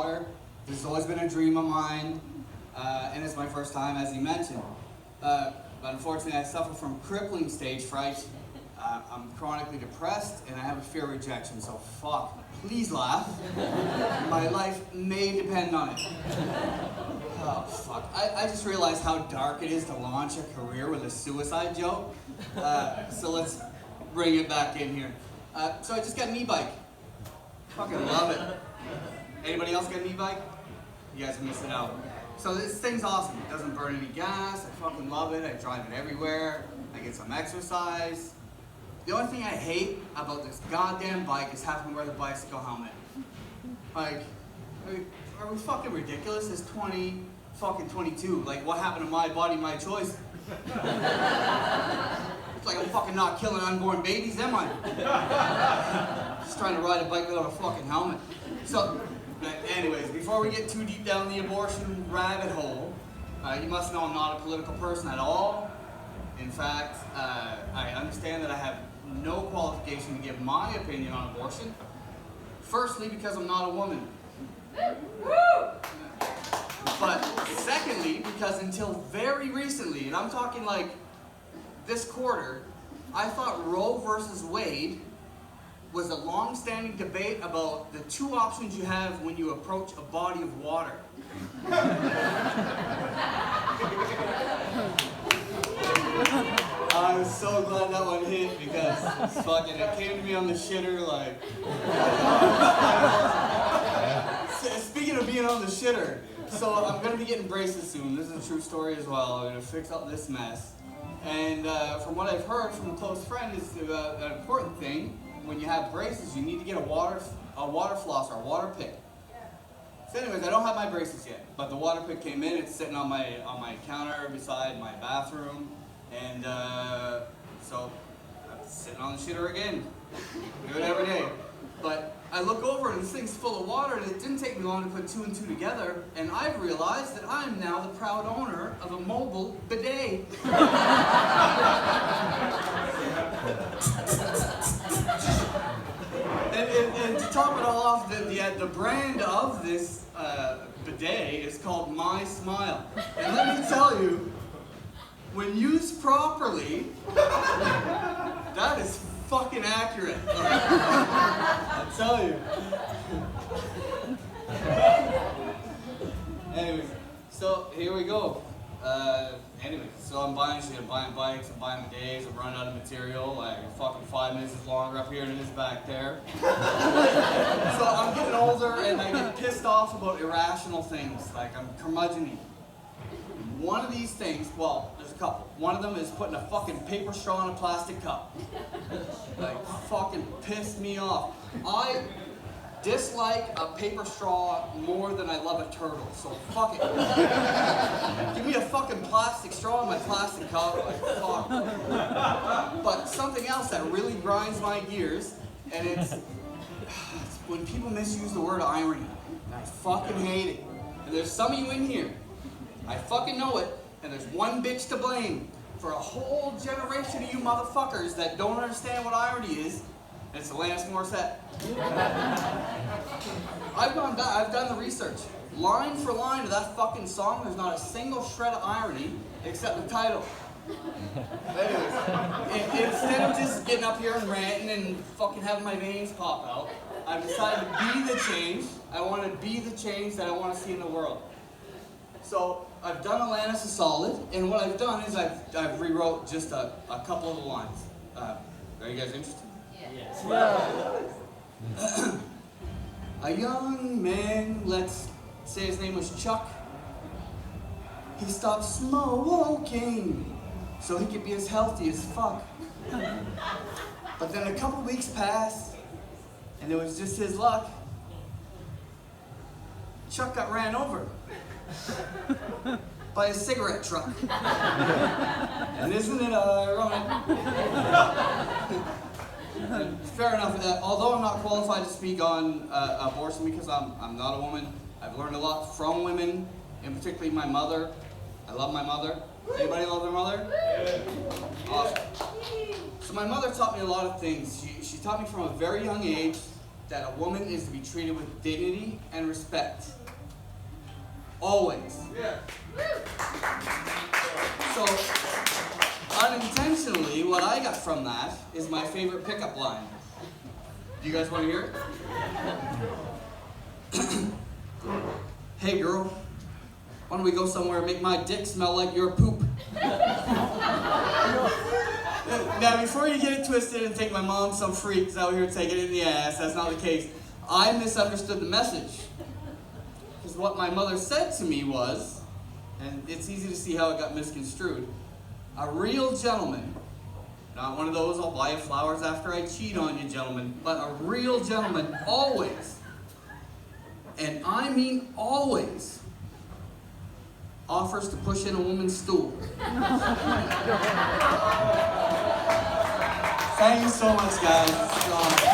water. This has always been a dream of mine, and it's my first time, as he mentioned. But unfortunately, I suffer from crippling stage fright. I'm chronically depressed, and I have a fear of rejection, so fuck. Please laugh. My life may depend on it. Oh, fuck. I just realized how dark it is to launch a career with a suicide joke. So let's bring it back in here. So I just got an e-bike. Fucking love it. Anybody else got an e-bike? You guys are missing out. So this thing's awesome. It doesn't burn any gas. I fucking love it. I drive it everywhere. I get some exercise. The only thing I hate about this goddamn bike is having to wear the bicycle helmet. Like, are we fucking ridiculous? It's 2022. Like, what happened to my body, my choice? It's like I'm fucking not killing unborn babies, am I? Just trying to ride a bike without a fucking helmet. So, anyways, before we get too deep down the abortion rabbit hole, you must know I'm not a political person at all. In fact, I understand that I have no qualification to give my opinion on abortion. Firstly, because I'm not a woman. But secondly, because until very recently, and I'm talking like this quarter, I thought Roe versus Wade was a long-standing debate about the two options you have when you approach a body of water. I was so glad that one hit because fucking it came to me on the shitter like. Speaking of being on the shitter, so I'm gonna be getting braces soon. This is a true story as well. I'm gonna fix up this mess. And from what I've heard from a close friend, is an important thing when you have braces, you need to get a water floss or a water pick. So anyways, I don't have my braces yet, but the water pick came in. It's sitting on my counter beside my bathroom. And so I'm sitting on the shitter again. Do it every day. But I look over and this thing's full of water, and it didn't take me long to put two and two together, and I've realized that I'm now the proud owner of a mobile bidet. and to top it all off, the brand of this bidet is called My Smile. And let me tell you, when used properly, that is fucking accurate. I tell you. Anyways, so here we go. So I'm buying shit. I'm buying bikes. I'm buying bidets. I'm running out of material. Like fucking 5 minutes is longer up here than it is back there. So I'm getting older and I get pissed off about irrational things. Like I'm curmudgeon-y. One of these things, well, there's a couple. One of them is putting a fucking paper straw in a plastic cup. Like, fucking pissed me off. I dislike a paper straw more than I love a turtle, so fuck it. Give me a fucking plastic straw in my plastic cup, like, fuck. But something else that really grinds my gears, and it's when people misuse the word irony. And I fucking hate it. And there's some of you in here, I fucking know it, and there's one bitch to blame for a whole generation of you motherfuckers that don't understand what irony is, and it's Alanis Morissette. I've gone back, I've done the research. Line for line of that fucking song, there's not a single shred of irony except the title. Anyways, instead of just getting up here and ranting and fucking having my veins pop out, I've decided to be the change. I want to be the change that I want to see in the world. So I've done Alanis a solid, and what I've done is I've rewrote just a couple of the lines. Are you guys interested? Yes. A young man, let's say his name was Chuck. He stopped smoking so he could be as healthy as fuck. But then a couple weeks passed, and it was just his luck. Chuck got ran over by a cigarette truck. And isn't it ironic? Fair enough. Although I'm not qualified to speak on abortion because I'm not a woman, I've learned a lot from women, and particularly my mother. I love my mother. Anybody love their mother? Awesome. So my mother taught me a lot of things. She taught me from a very young age that a woman is to be treated with dignity and respect. Always. Yeah. So, unintentionally, what I got from that is my favorite pickup line. Do you guys want to hear it? Hey girl, why don't we go somewhere and make my dick smell like your poop? Now, before you get it twisted and think my mom's some freaks out here taking it in the ass, that's not the case. I misunderstood the message. Because what my mother said to me was, and it's easy to see how it got misconstrued, a real gentleman, not one of those I'll buy you flowers after I cheat on you gentlemen, but a real gentleman always, and I mean always, offers to push in a woman's stool. Thank you so much, guys.